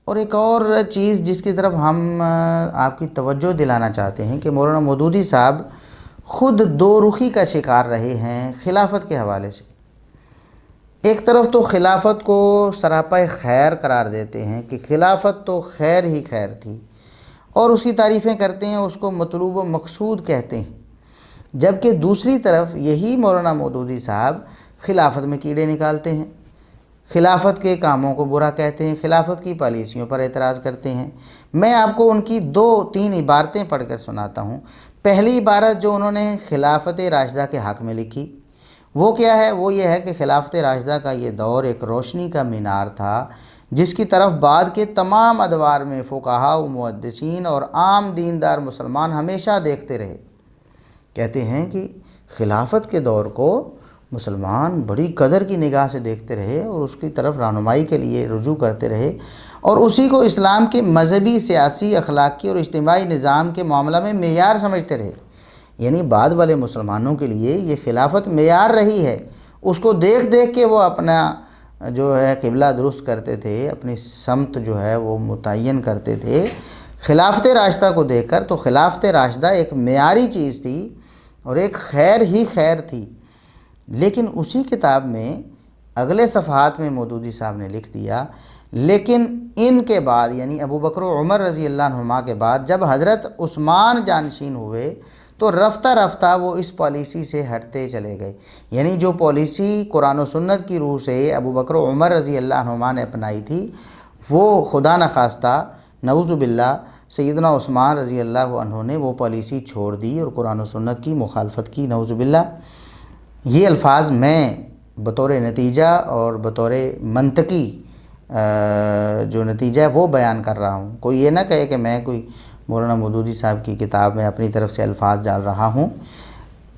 اور ایک اور چیز جس کی طرف ہم آپ کی توجہ دلانا چاہتے ہیں کہ مولانا مودودی صاحب خود دو رخی کا شکار رہے ہیں خلافت کے حوالے سے۔ ایک طرف تو خلافت کو سراپا خیر قرار دیتے ہیں کہ خلافت تو خیر ہی خیر تھی، اور اس کی تعریفیں کرتے ہیں، اس کو مطلوب و مقصود کہتے ہیں، جبکہ دوسری طرف یہی مولانا مودودی صاحب خلافت میں کیڑے نکالتے ہیں، خلافت کے کاموں کو برا کہتے ہیں، خلافت کی پالیسیوں پر اعتراض کرتے ہیں۔ میں آپ کو ان کی 2-3 عبارتیں پڑھ کر سناتا ہوں۔ پہلی عبارت جو انہوں نے خلافت راشدہ کے حق میں لکھی وہ کیا ہے؟ وہ یہ ہے کہ خلافت راشدہ کا یہ دور ایک روشنی کا مینار تھا جس کی طرف بعد کے تمام ادوار میں فقہاء و محدثین اور عام دیندار مسلمان ہمیشہ دیکھتے رہے۔ کہتے ہیں کہ خلافت کے دور کو مسلمان بڑی قدر کی نگاہ سے دیکھتے رہے اور اس کی طرف رہنمائی کے لیے رجوع کرتے رہے، اور اسی کو اسلام کے مذہبی، سیاسی، اخلاقی اور اجتماعی نظام کے معاملہ میں معیار سمجھتے رہے۔ یعنی بعد والے مسلمانوں کے لیے یہ خلافت معیار رہی ہے، اس کو دیکھ دیکھ کے وہ اپنا جو ہے قبلہ درست کرتے تھے، اپنی سمت جو ہے وہ متعین کرتے تھے خلافت راشدہ کو دیکھ کر۔ تو خلافت راشدہ ایک معیاری چیز تھی اور ایک خیر ہی خیر تھی۔ لیکن اسی کتاب میں اگلے صفحات میں مودودی صاحب نے لکھ دیا، لیکن ان کے بعد یعنی ابو بکر و عمر رضی اللہ عنہما کے بعد جب حضرت عثمان جانشین ہوئے تو رفتہ رفتہ وہ اس پالیسی سے ہٹتے چلے گئے۔ یعنی جو پالیسی قرآن و سنت کی روح سے ابو بکر و عمر رضی اللہ عنہما نے اپنائی تھی، وہ خدا نخواستہ نعوذ باللہ سیدنا عثمان رضی اللہ عنہ نے وہ پالیسی چھوڑ دی اور قرآن و سنت کی مخالفت کی، نعوذ باللہ۔ یہ الفاظ میں بطور نتیجہ اور بطور منطقی جو نتیجہ ہے وہ بیان کر رہا ہوں۔ کوئی یہ نہ کہے کہ میں کوئی مولانا مودودی صاحب کی کتاب میں اپنی طرف سے الفاظ ڈال رہا ہوں۔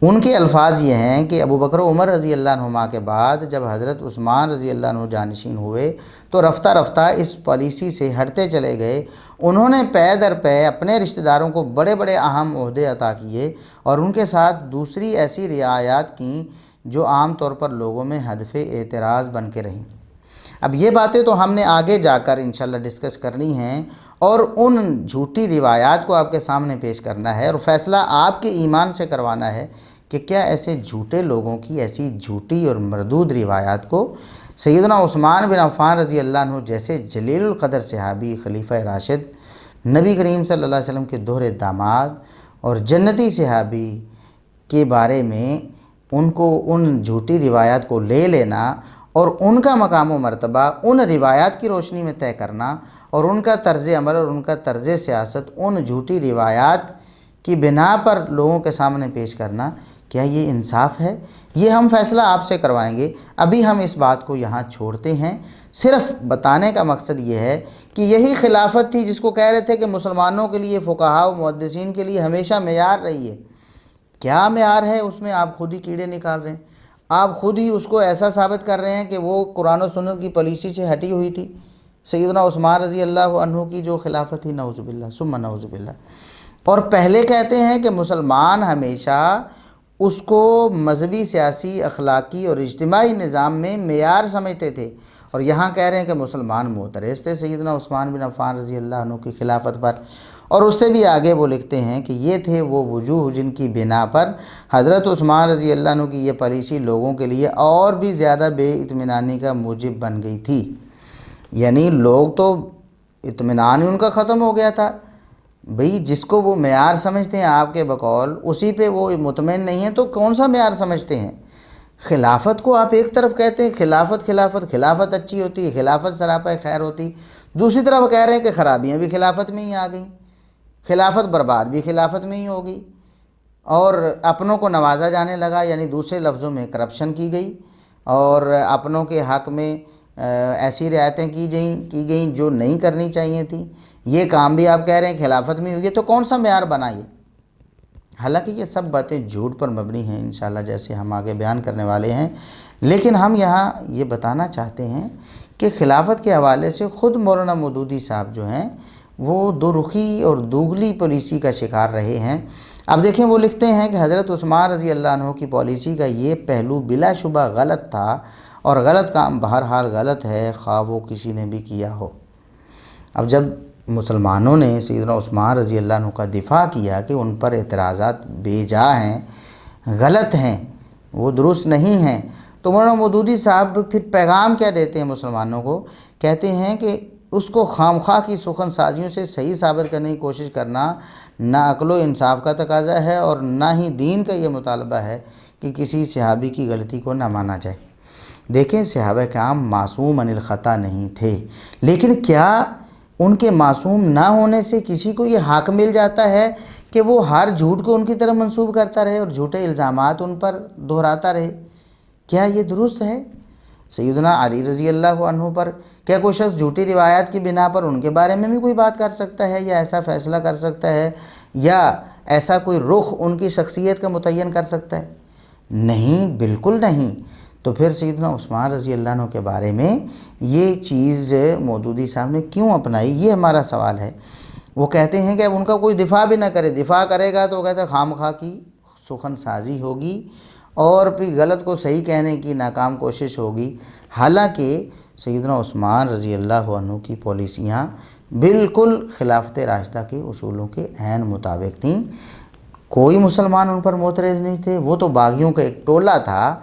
ان کے الفاظ یہ ہیں کہ ابو بکر و عمر رضی اللہ عنہما کے بعد جب حضرت عثمان رضی اللہ عنہ جانشین ہوئے تو رفتہ رفتہ اس پالیسی سے ہٹتے چلے گئے۔ انہوں نے پے در پے اپنے رشتہ داروں کو بڑے بڑے اہم عہدے عطا کیے اور ان کے ساتھ دوسری ایسی رعایات کیں جو عام طور پر لوگوں میں ہدف اعتراض بن کے رہیں۔ اب یہ باتیں تو ہم نے آگے جا کر انشاءاللہ ڈسکس کرنی ہیں اور ان جھوٹی روایات کو آپ کے سامنے پیش کرنا ہے اور فیصلہ آپ کے ایمان سے کروانا ہے کہ کیا ایسے جھوٹے لوگوں کی ایسی جھوٹی اور مردود روایات کو سیدنا عثمان بن عفان رضی اللہ عنہ جیسے جلیل القدر صحابی، خلیفہ راشد، نبی کریم صلی اللہ علیہ وسلم کے دوہرے داماد اور جنتی صحابی کے بارے میں ان جھوٹی روایات کو لے لینا اور ان کا مقام و مرتبہ ان روایات کی روشنی میں طے کرنا اور ان کا طرز عمل اور ان کا طرز سیاست ان جھوٹی روایات کی بنا پر لوگوں کے سامنے پیش کرنا، کیا یہ انصاف ہے؟ یہ ہم فیصلہ آپ سے کروائیں گے۔ ابھی ہم اس بات کو یہاں چھوڑتے ہیں، صرف بتانے کا مقصد یہ ہے کہ یہی خلافت تھی جس کو کہہ رہے تھے کہ مسلمانوں کے لیے، فقہاء و محدثین کے لیے ہمیشہ معیار رہی ہے۔ کیا معیار ہے اس میں؟ آپ خود ہی کیڑے نکال رہے ہیں، آپ خود ہی اس کو ایسا ثابت کر رہے ہیں کہ وہ قرآن و سنت کی پالیسی سے ہٹی ہوئی تھی۔ سیدنا عثمان رضی اللہ عنہ کی جو خلافت تھی، نعوذ باللہ ثم نعوذ باللہ، اور پہلے کہتے ہیں کہ مسلمان ہمیشہ اس کو مذہبی، سیاسی، اخلاقی اور اجتماعی نظام میں معیار سمجھتے تھے، اور یہاں کہہ رہے ہیں کہ مسلمان معترض تھے سیدنا عثمان بن عفان رضی اللہ عنہ کی خلافت پر۔ اور اس سے بھی آگے وہ لکھتے ہیں کہ یہ تھے وہ وجوہ جن کی بنا پر حضرت عثمان رضی اللہ عنہ کی یہ پالیسی لوگوں کے لیے اور بھی زیادہ بے اطمینانی کا موجب بن گئی تھی۔ یعنی لوگ تو اطمینان ہی ان کا ختم ہو گیا تھا۔ بھئی جس کو وہ معیار سمجھتے ہیں آپ کے بقول، اسی پہ وہ مطمئن نہیں ہیں تو کون سا معیار سمجھتے ہیں؟ خلافت کو آپ ایک طرف کہتے ہیں خلافت اچھی ہوتی ہے، خلافت سراپا خیر ہوتی، دوسری طرف کہہ رہے ہیں کہ خرابیاں بھی خلافت میں ہی آ گئیں، خلافت برباد بھی خلافت میں ہی ہوگی، اور اپنوں کو نوازا جانے لگا، یعنی دوسرے لفظوں میں کرپشن کی گئی اور اپنوں کے حق میں ایسی رعایتیں کی گئیں جو نہیں کرنی چاہیے تھیں۔ یہ کام بھی آپ کہہ رہے ہیں خلافت میں ہوئی ہے، تو کون سا معیار بنائیے؟ حالانکہ یہ سب باتیں جھوٹ پر مبنی ہیں انشاءاللہ، جیسے ہم آگے بیان کرنے والے ہیں، لیکن ہم یہاں یہ بتانا چاہتے ہیں کہ خلافت کے حوالے سے خود مولانا مودودی صاحب جو ہیں وہ دو رخی اور دوگلی پالیسی کا شکار رہے ہیں۔ اب دیکھیں وہ لکھتے ہیں کہ حضرت عثمان رضی اللہ عنہ کی پالیسی کا یہ پہلو بلا شبہ غلط تھا، اور غلط کام بہرحال غلط ہے، خواہ وہ کسی نے بھی کیا ہو۔ اب جب مسلمانوں نے سیدنا عثمان رضی اللہ عنہ کا دفاع کیا کہ ان پر اعتراضات بے جا ہیں، غلط ہیں، وہ درست نہیں ہیں، تو مولانا مودودی صاحب پھر پیغام کیا دیتے ہیں مسلمانوں کو؟ کہتے ہیں کہ اس کو خامخواہ کی سخن سازیوں سے صحیح ثابت کرنے کی کوشش کرنا نہ عقل و انصاف کا تقاضا ہے اور نہ ہی دین کا یہ مطالبہ ہے کہ کسی صحابی کی غلطی کو نہ مانا جائے۔ دیکھیں، صحابہ کرام معصوم عن الخطا نہیں تھے، لیکن کیا ان کے معصوم نہ ہونے سے کسی کو یہ حق مل جاتا ہے کہ وہ ہر جھوٹ کو ان کی طرف منسوب کرتا رہے اور جھوٹے الزامات ان پر دہراتا رہے؟ کیا یہ درست ہے؟ سیدنا علی رضی اللہ عنہ پر کیا کوئی شخص جھوٹی روایات کی بنا پر ان کے بارے میں بھی کوئی بات کر سکتا ہے، یا ایسا فیصلہ کر سکتا ہے، یا ایسا کوئی رخ ان کی شخصیت کا متعین کر سکتا ہے؟ نہیں، بالکل نہیں۔ تو پھر سیدنا عثمان رضی اللہ عنہ کے بارے میں یہ چیز مودودی صاحب نے کیوں اپنائی؟ یہ ہمارا سوال ہے۔ وہ کہتے ہیں کہ اب ان کا کوئی دفاع بھی نہ کرے، دفاع کرے گا تو وہ کہتے ہیں خامخواہ کی سخن سازی ہوگی اور پھر غلط کو صحیح کہنے کی ناکام کوشش ہوگی۔ حالانکہ سیدنا عثمان رضی اللہ عنہ کی پالیسیاں بالکل خلافت راشدہ کے اصولوں کے عین مطابق تھیں، کوئی مسلمان ان پر معترض نہیں تھے۔ وہ تو باغیوں کا ایک ٹولہ تھا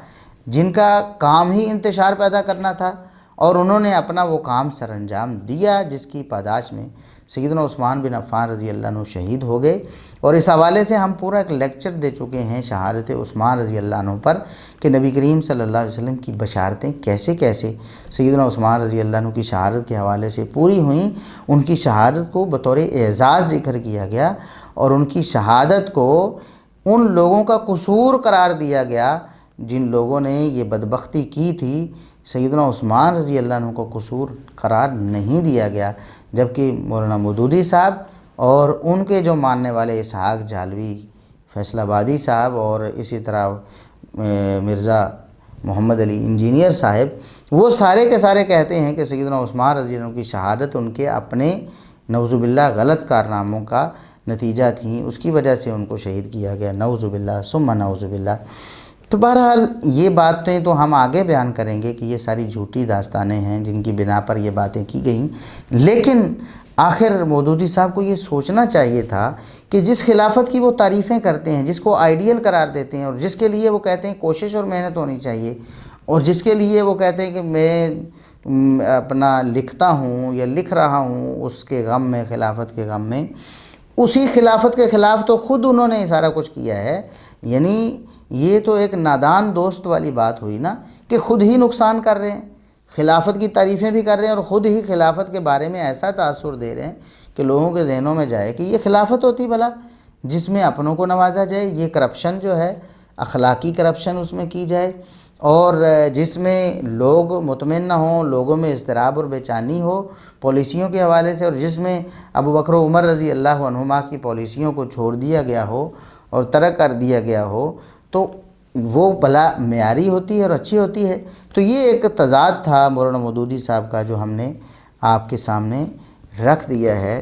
جن کا کام ہی انتشار پیدا کرنا تھا، اور انہوں نے اپنا وہ کام سر انجام دیا، جس کی پاداش میں سیدنا عثمان بن عفان رضی اللہ عنہ شہید ہو گئے۔ اور اس حوالے سے ہم پورا ایک لیکچر دے چکے ہیں شہادت عثمان رضی اللہ عنہ پر، کہ نبی کریم صلی اللہ علیہ وسلم کی بشارتیں کیسے کیسے سیدنا عثمان رضی اللہ عنہ کی شہادت کے حوالے سے پوری ہوئیں۔ ان کی شہادت کو بطور اعزاز ذکر کیا گیا، اور ان کی شہادت کو ان لوگوں کا قصور قرار دیا گیا جن لوگوں نے یہ بدبختی کی تھی۔ سیدنا عثمان رضی اللہ عنہ کو قصور قرار نہیں دیا گیا، جبکہ مولانا مودودی صاحب اور ان کے جو ماننے والے اسحاق جھالوی فیصل آبادی صاحب اور اسی طرح مرزا محمد علی انجینئر صاحب، وہ سارے کے سارے کہتے ہیں کہ سیدنا عثمان رضی اللہ عنہ کی شہادت ان کے اپنے نعوذ باللہ غلط کارناموں کا نتیجہ تھیں، اس کی وجہ سے ان کو شہید کیا گیا، نعوذ باللہ ثم نعوذ باللہ۔ تو بہرحال یہ باتیں تو ہم آگے بیان کریں گے کہ یہ ساری جھوٹی داستانیں ہیں جن کی بنا پر یہ باتیں کی گئیں، لیکن آخر مودودی صاحب کو یہ سوچنا چاہیے تھا کہ جس خلافت کی وہ تعریفیں کرتے ہیں، جس کو آئیڈیل قرار دیتے ہیں، اور جس کے لیے وہ کہتے ہیں کوشش اور محنت ہونی چاہیے، اور جس کے لیے وہ کہتے ہیں کہ میں اپنا لکھتا ہوں یا لکھ رہا ہوں اس کے غم میں، خلافت کے غم میں، اسی خلافت کے خلاف تو خود انہوں نے سارا کچھ کیا ہے۔ یعنی یہ تو ایک نادان دوست والی بات ہوئی نا، کہ خود ہی نقصان کر رہے ہیں، خلافت کی تعریفیں بھی کر رہے ہیں اور خود ہی خلافت کے بارے میں ایسا تاثر دے رہے ہیں کہ لوگوں کے ذہنوں میں جائے کہ یہ خلافت ہوتی بھلا جس میں اپنوں کو نوازا جائے، یہ کرپشن جو ہے اخلاقی کرپشن اس میں کی جائے، اور جس میں لوگ مطمئن نہ ہوں، لوگوں میں اضطراب اور بے چینی ہو پالیسیوں کے حوالے سے، اور جس میں ابو بکر و عمر رضی اللہ عنہما کی پالیسیوں کو چھوڑ دیا گیا ہو اور ترک کر دیا گیا ہو، تو وہ بھلا معیاری ہوتی ہے اور اچھی ہوتی ہے۔ تو یہ ایک تضاد تھا مولانا مودودی صاحب کا جو ہم نے آپ کے سامنے رکھ دیا ہے۔